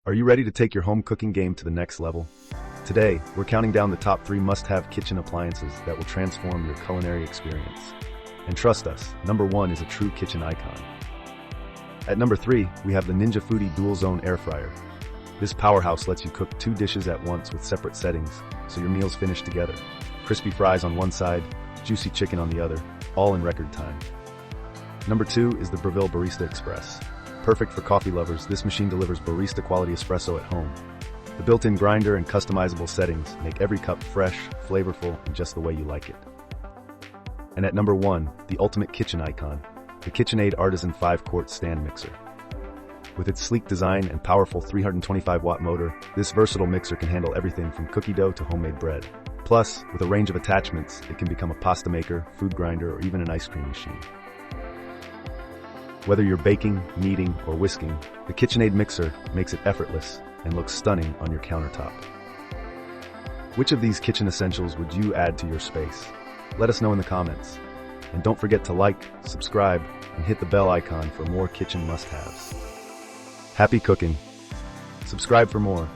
Are you ready to take your home cooking game to the next level? Today, we're counting down the top 3 must-have kitchen appliances that will transform your culinary experience. And trust us, number 1 is a true kitchen icon. At number 3, we have the Ninja Foodi DualZone air fryer. This powerhouse lets you cook 2 dishes at once with separate settings, so your meals finish together. Crispy fries on one side, juicy chicken on the other, all in record time. Number 2 is the Breville Barista Express. Perfect for coffee lovers, this machine delivers barista-quality espresso at home. The built-in grinder and customizable settings make every cup fresh, flavorful, and just the way you like it. And at number 1, the ultimate kitchen icon, the KitchenAid Artisan 5-quart stand mixer. With its sleek design and powerful 325-watt motor, this versatile mixer can handle everything from cookie dough to homemade bread. Plus, with a range of attachments, it can become a pasta maker, food grinder, or even an ice cream machine. Whether you're baking, kneading, or whisking, the KitchenAid mixer makes it effortless and looks stunning on your countertop. Which of these kitchen essentials would you add to your space? Let us know in the comments. And don't forget to like, subscribe, and hit the bell icon for more kitchen must-haves. Happy cooking! Subscribe for more.